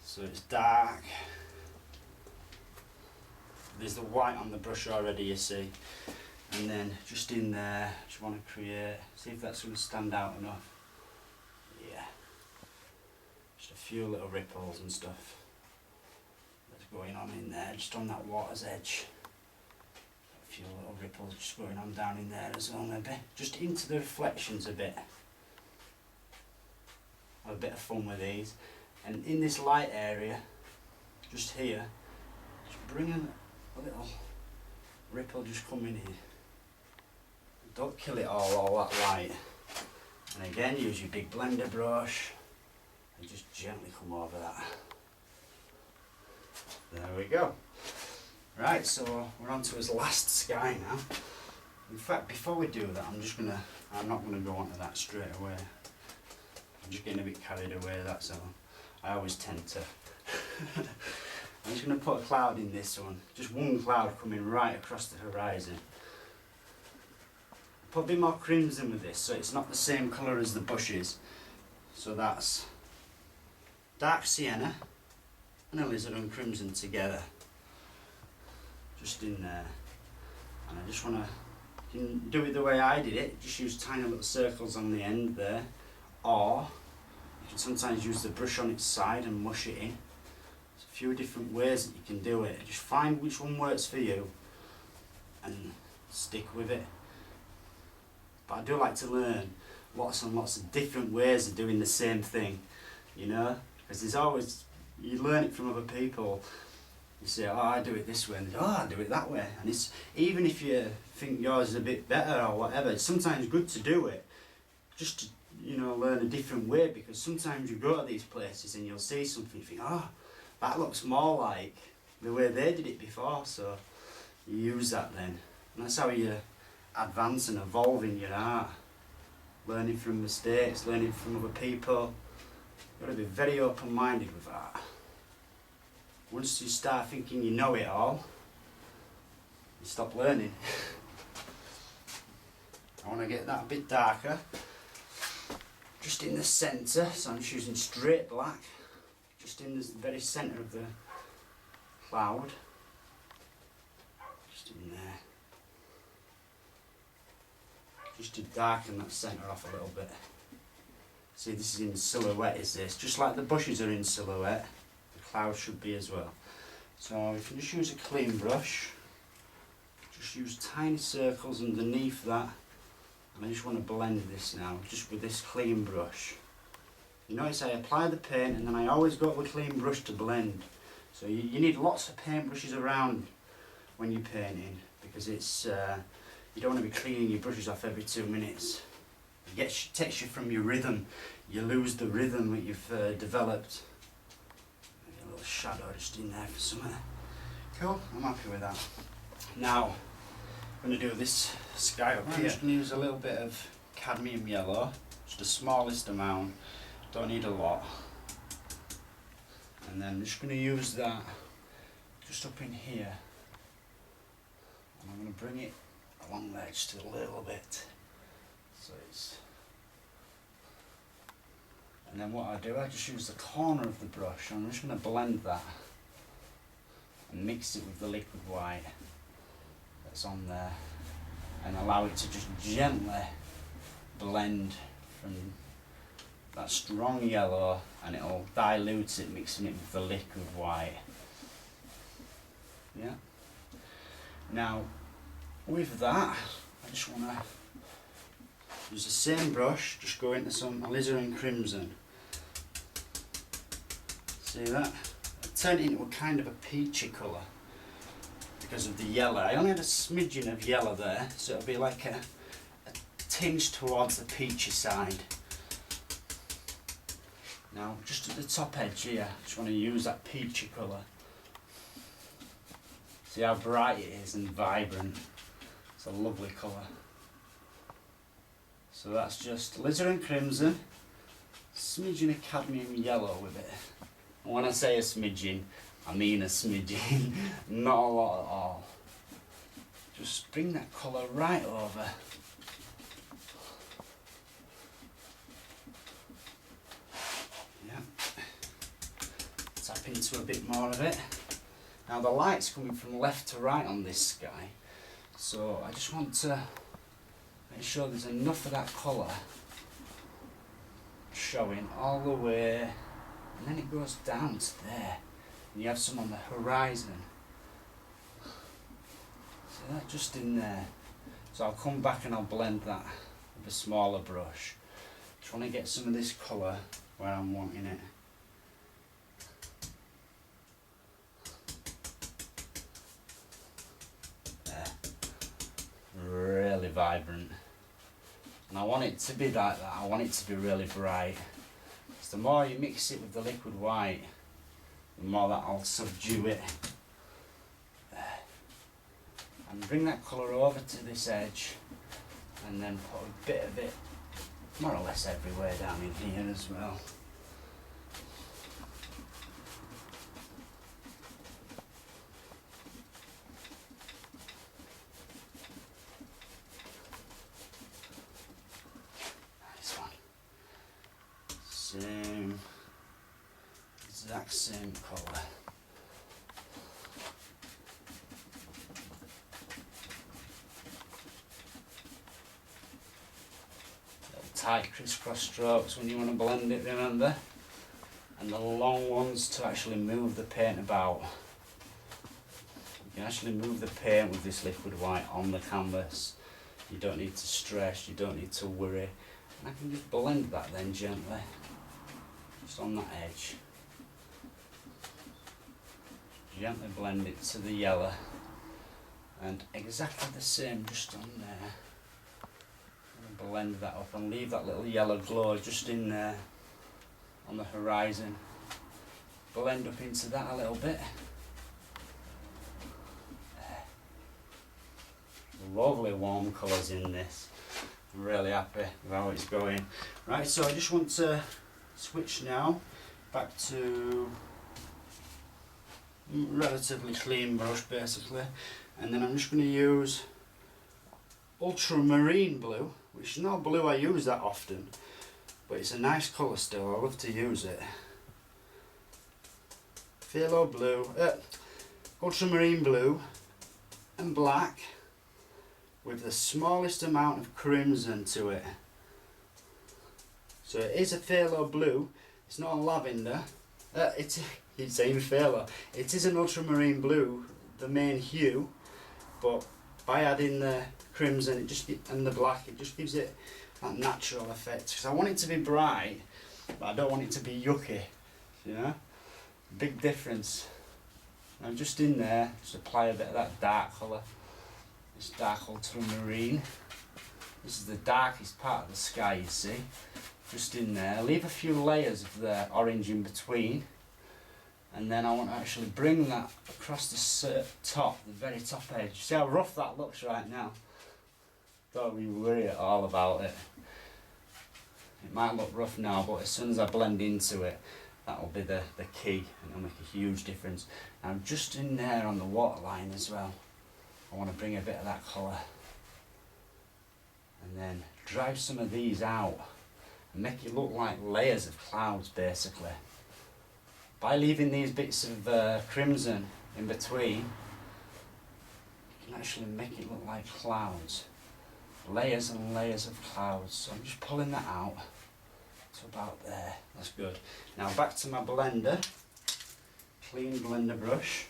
so it's dark. There's the white on the brush already, you see. And then just in there, just want to create, see if that's going to stand out enough. Yeah. Just a few little ripples and stuff that's going on in there, just on that water's edge. A few little ripples just going on down in there as well, maybe. Just into the reflections a bit. Have a bit of fun with these. And in this light area, just here, just bring a little ripple just come in here. Don't kill it all that light. And again, use your big blender brush and just gently come over that. There we go. Right, so we're on to his last sky now. In fact, before we do that, I'm not gonna go on to that straight away. I'm just getting a bit carried away, that's all. I always tend to. I'm just going to put a cloud in this one, just one cloud coming right across the horizon. Put a bit more crimson with this, so it's not the same colour as the bushes. So that's dark sienna and alizarin crimson together, just in there. And I just want to, you can do it the way I did it, just use tiny little circles on the end there, or you can sometimes use the brush on its side and mush it in. Few different ways that you can do it. Just find which one works for you and stick with it. But I do like to learn lots and lots of different ways of doing the same thing, you know, because there's always, you learn it from other people. You say, oh, I do it this way, and they go, oh, I do it that way. And it's, even if you think yours is a bit better or whatever, it's sometimes good to do it just to you know, learn a different way, because sometimes you go to these places and you'll see something, you think, oh, that looks more like the way they did it before, so you use that then. And that's how you advance and evolve in your art. Learning from mistakes, learning from other people. You've got to be very open-minded with art. Once you start thinking you know it all, you stop learning. I want to get that a bit darker, just in the centre, so I'm just using straight black, just in the very centre of the cloud, just in there, just to darken that centre off a little bit. See, this is in silhouette, is this, just like the bushes are in silhouette, the cloud should be as well. So if you just use a clean brush, just use tiny circles underneath that. And I just want to blend this now, just with this clean brush. You notice I apply the paint and then I always go with a clean brush to blend. So you need lots of paint brushes around when you're painting, because it's you don't want to be cleaning your brushes off every 2 minutes. It takes you from your rhythm. You lose the rhythm that you've developed. Maybe a little shadow just in there for something. Cool, I'm happy with that. Now, I'm going to do this sky up here. I'm just going to use a little bit of cadmium yellow, just the smallest amount, don't need a lot. And then I'm just going to use that just up in here. And I'm going to bring it along there just a little bit. So it's... And then what I do, I just use the corner of the brush and I'm just going to blend that and mix it with the liquid white that's on there, and allow it to just gently blend from that strong yellow, and it'll dilute it, mixing it with the liquid white. Yeah. Now, with that, I just want to use the same brush, just go into some alizarin crimson. See that? Turn it into a kind of a peachy colour because of the yellow. I only had a smidgen of yellow there, so it'll be like a tinge towards the peachy side. Now, just at the top edge here, I just want to use that peachy colour. See how bright it is and vibrant. It's a lovely colour. So that's just alizarin crimson, smidgen of cadmium yellow with it. And when I say a smidgen, I mean a smidgen, not a lot at all. Just bring that colour right over. Yeah. Tap into a bit more of it. Now the light's coming from left to right on this sky, so I just want to make sure there's enough of that colour showing all the way, and then it goes down to there. And you have some on the horizon. See that just in there. So I'll come back and I'll blend that with a smaller brush. Just want to get some of this colour where I'm wanting it. There. Really vibrant. And I want it to be like that. I want it to be really bright. So the more you mix it with the liquid white, the more that I'll subdue it. There. And bring that colour over to this edge, and then put a bit of it more or less everywhere down in here as well. Nice one. Same, exact same colour. Tight crisscross strokes when you want to blend it, remember, and the long ones to actually move the paint about. You can actually move the paint with this liquid white on the canvas. You don't need to stress, you don't need to worry, and I can just blend that then gently, just on that edge. Gently blend it to the yellow, and exactly the same just on there. blend that up and leave that little yellow glow just in there on the horizon. Blend up into that a little bit. Lovely warm colours in this. I'm really happy with how it's going. Right, so I just want to switch now back to relatively clean brush basically, and then I'm just going to use ultramarine blue, which is not a blue I use that often, but it's a nice colour still. I love to use it. Phthalo blue, ultramarine blue and black with the smallest amount of crimson to it. So it is a phthalo blue, it's not a lavender. It's saying phthalo. It is an ultramarine blue, the main hue, but by adding the crimson and the black, it just gives it that natural effect. Because I want it to be bright, but I don't want it to be yucky. You know, big difference. Now just in there, just apply a bit of that dark colour. This dark ultramarine. This is the darkest part of the sky, you see. Just in there. Leave a few layers of the orange in between. And then I want to actually bring that across the top, the very top edge. See how rough that looks right now? Don't really worry at all about it. It might look rough now, but as soon as I blend into it, that will be the key, and it'll make a huge difference. Now just in there on the waterline as well, I want to bring a bit of that colour. And then drive some of these out and make it look like layers of clouds basically. By leaving these bits of crimson in between, you can actually make it look like clouds. Layers and layers of clouds. So I'm just pulling that out to about there. That's good. Now back to my blender. Clean blender brush.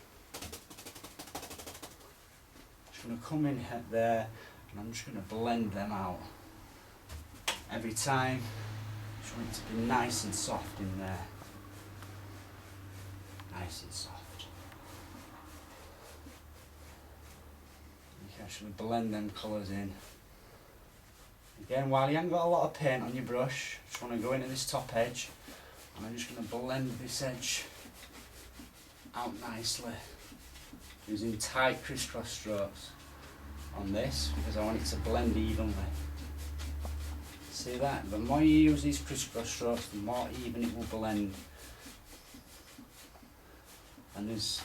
Just going to come in there and I'm just going to blend them out. Every time, just want it to be nice and soft in there. Nice and soft. You can actually blend them colours in. Again, while you haven't got a lot of paint on your brush, just want to go into this top edge and I'm just going to blend this edge out nicely using tight crisscross strokes on this because I want it to blend evenly. See that? The more you use these crisscross strokes, the more even it will blend. And there's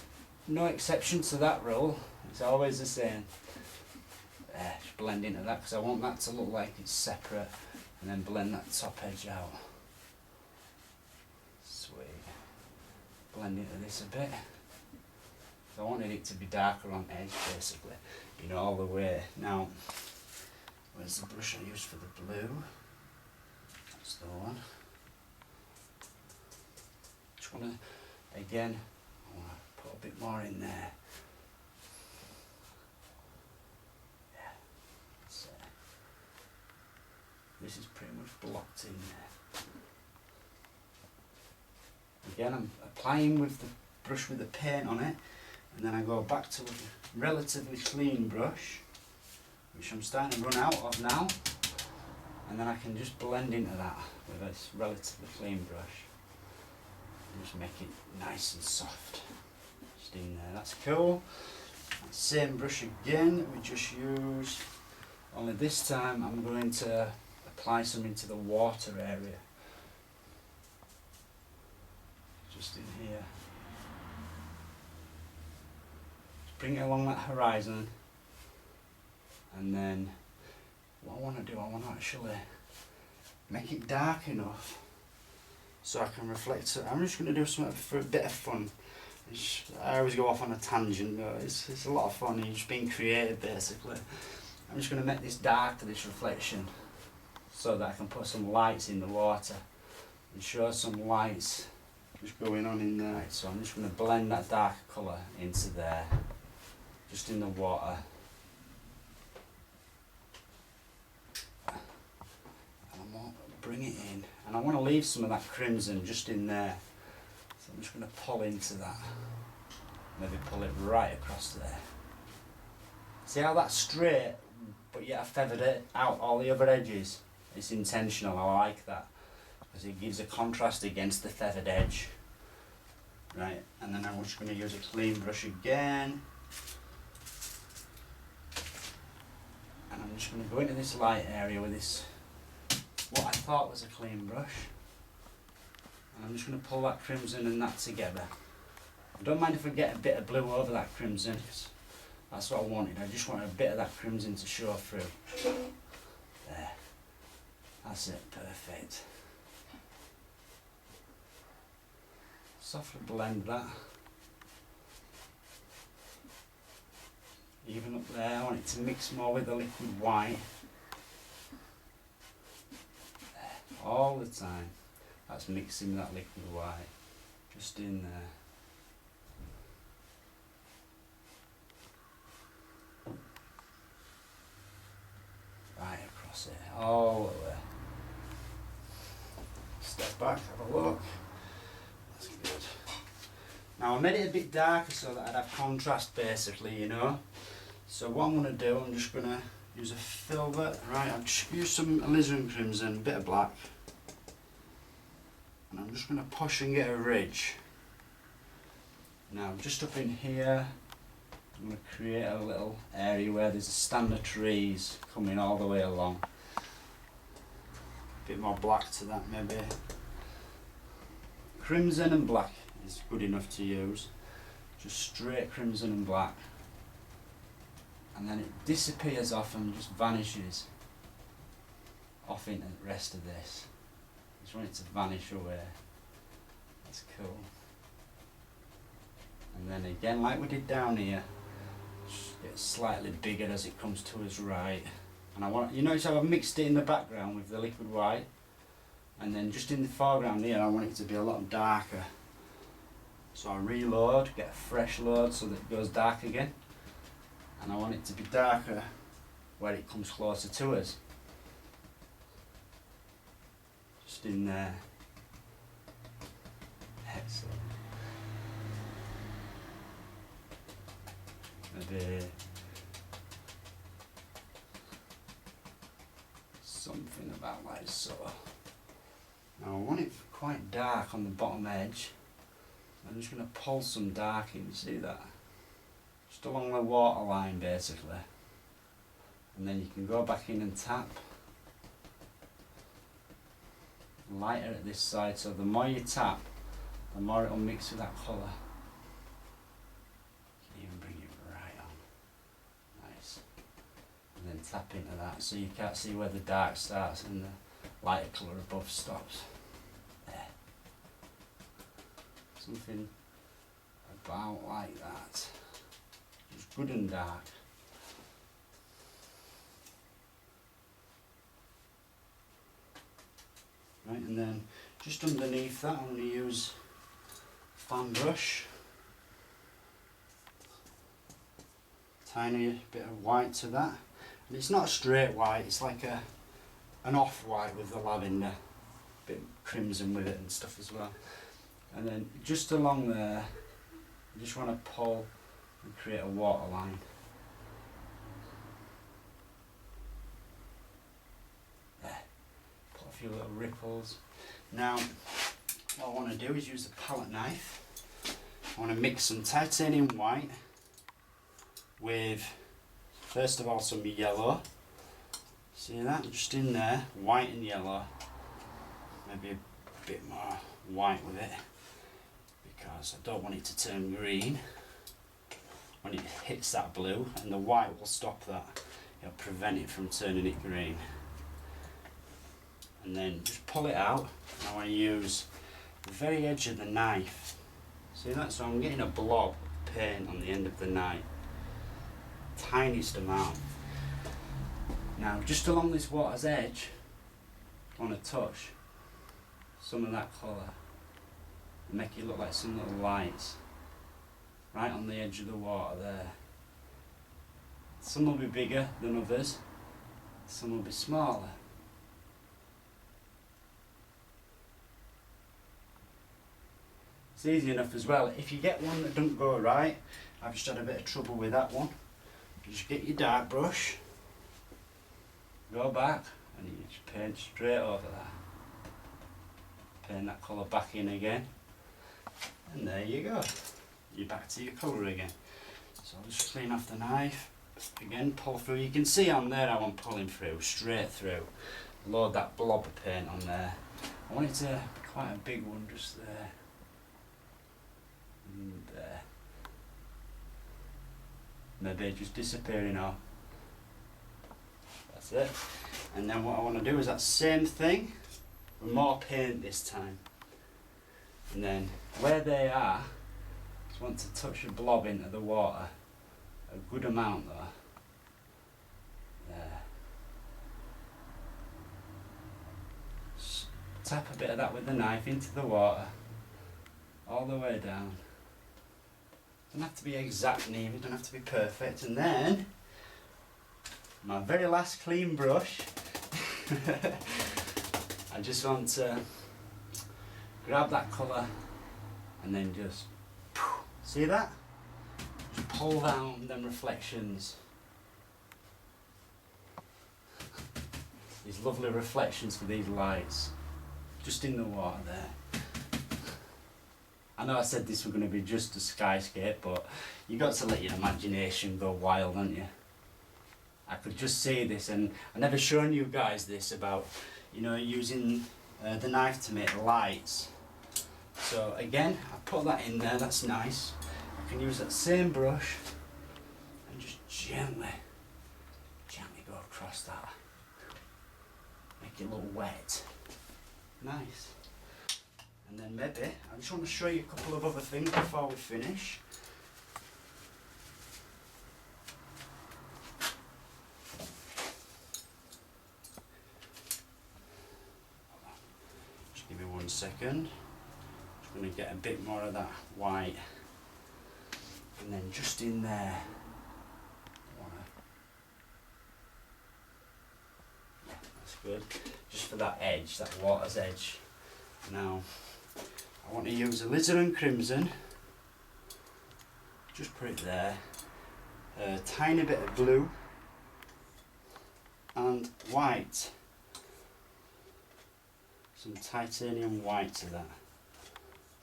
no exception to that rule, it's always the same. Just blend into that because I want that to look like it's separate and then blend that top edge out. Sweet. Blend into this a bit. I wanted it to be darker on edge basically, you know, all the way. Now, where's the brush I used for the blue? That's the one. Just want to, again, I want to put a bit more in there. This is pretty much blocked in there. Again, I'm applying with the brush with the paint on it, and then I go back to a relatively clean brush, which I'm starting to run out of now, and then I can just blend into that with this relatively clean brush, and just make it nice and soft. Just in there, that's cool. Same brush again that we just used, only this time I'm going to apply some into the water area. Just in here. Just bring it along that horizon. And then what I want to do, I want to actually make it dark enough so I can reflect it. I'm just going to do something for a bit of fun. I always go off on a tangent, but it's a lot of fun. You're just being creative basically. I'm just going to make this dark to this reflection, so that I can put some lights in the water and show some lights just going on in there. So I'm just going to blend that dark colour into there, just in the water. And I want to bring it in, and I want to leave some of that crimson just in there. So I'm just going to pull into that, maybe pull it right across there. See how that straight but yet I feathered it out all the other edges. It's intentional, I like that, because it gives a contrast against the feathered edge. Right, and then I'm just going to use a clean brush again. And I'm just going to go into this light area with this, what I thought was a clean brush. And I'm just going to pull that crimson and that together. I don't mind if I get a bit of blue over that crimson, 'cause that's what I wanted. I just wanted a bit of that crimson to show through. There. That's it, perfect. Softly blend that. Even up there, I want it to mix more with the liquid white. There. All the time. That's mixing that liquid white. Just in there. Right across it, all the way. Step back, have a look. That's good. Now I made it a bit darker so that I'd have contrast basically, you know. So what I'm going to do, I'm just going to use a filbert. Right, I've just used some alizarin crimson, a bit of black. And I'm just going to push and get a ridge. Now just up in here, I'm going to create a little area where there's a stand of trees coming all the way along. A bit more black to that maybe. Crimson and black is good enough to use. Just straight crimson and black. And then it disappears off and just vanishes off into the rest of this. Just want it to vanish away. That's cool. And then again, like we did down here, get slightly bigger as it comes to us right. And I want, you notice how I've mixed it in the background with the liquid white, and then just in the foreground here I want it to be a lot darker. So I reload, get a fresh load so that it goes dark again, and I want it to be darker where it comes closer to us. Just in there. Excellent. Maybe something about like so. Now I want it quite dark on the bottom edge. I'm just going to pull some dark in, you see that? Just along the water line basically. And then you can go back in and tap. Lighter at this side, so the more you tap, the more it'll mix with that colour. Even bring it right on. Nice. And then tap into that so you can't see where the dark starts and the lighter colour above stops. There. Something about like that. Just good and dark. Right, and then just underneath that I'm going to use a fan brush. Tiny bit of white to that. And it's not a straight white, it's like an off-white with the lavender. Bit crimson with it and stuff as well. And then just along there, I just want to pull and create a water line. There. Put a few little ripples. Now, what I want to do is use the palette knife. I want to mix some titanium white with, first of all, some yellow. See that? Just in there, white and yellow. Maybe a bit more white with it, because I don't want it to turn green when it hits that blue, and the white will stop that. It'll prevent it from turning it green. And then just pull it out. I want to use the very edge of the knife. See that? So I'm getting a blob of paint on the end of the knife. Tiniest amount. Now just along this water's edge, I want to touch some of that colour and make it look like some little lights right on the edge of the water there. Some will be bigger than others, some will be smaller. It's easy enough as well. If you get one that doesn't go right, I've just had a bit of trouble with that one. You just get your dark brush go back and you just paint straight over that. Paint that colour back in again, and there you go. You're back to your colour again. So I'll just clean off the knife. Again, pull through. You can see on there how I'm pulling through, straight through. Load that blob of paint on there. I want it to be quite a big one just there. And there. Maybe just disappearing off. That's it. And then what I want to do is that same thing, with more paint this time. And then where they are, just want to touch the blob into the water. A good amount though. There. Tap a bit of that with the knife into the water. All the way down. Doesn't have to be exact neither, don't have to be perfect. And then, my very last clean brush, I just want to grab that colour and then just, see that? Just pull down them reflections. These lovely reflections for these lights, just in the water there. I know I said this was going to be just a skyscape, but you got to let your imagination go wild, haven't you? I could just see this, and I never shown you guys this about, you know, using the knife to make lights. So again, I put that in there, that's nice. I can use that same brush and just gently go across that. Make it look wet. Nice. And then maybe, I just want to show you a couple of other things before we finish. Just give me 1 second. Just going to get a bit more of that white. And then just in there, yeah, that's good. Just for that edge, that water's edge. Now, I want to use alizarin crimson. Just put it there. A tiny bit of blue and white. Some titanium white to that.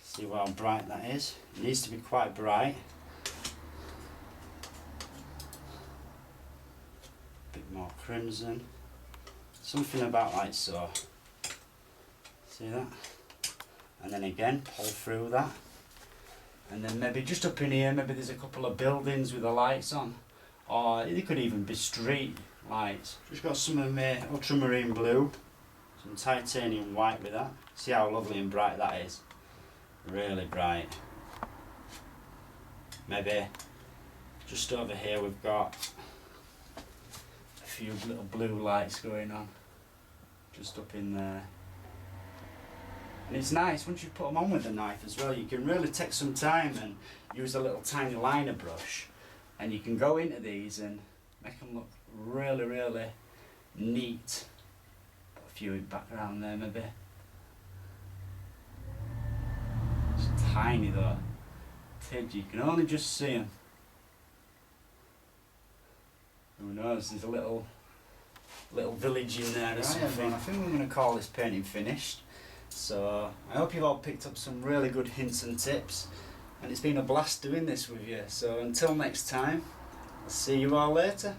See how bright that is. It needs to be quite bright. Bit more crimson. Something about like so. See that? And then again, pull through that. And then maybe just up in here, maybe there's a couple of buildings with the lights on. Or it could even be street lights. Just got some of my ultramarine blue. Some titanium white with that. See how lovely and bright that is? Really bright. Maybe just over here we've got a few little blue lights going on. Just up in there. And it's nice, once you put them on with the knife as well, you can really take some time and use a little tiny liner brush, and you can go into these and make them look really, really neat. Put a few in background there maybe. It's tiny though. You can only just see them. Who knows, there's a little village in there or something. I think we're going to call this painting finished. So I hope you've all picked up some really good hints and tips, and it's been a blast doing this with you. So until next time, I'll see you all later.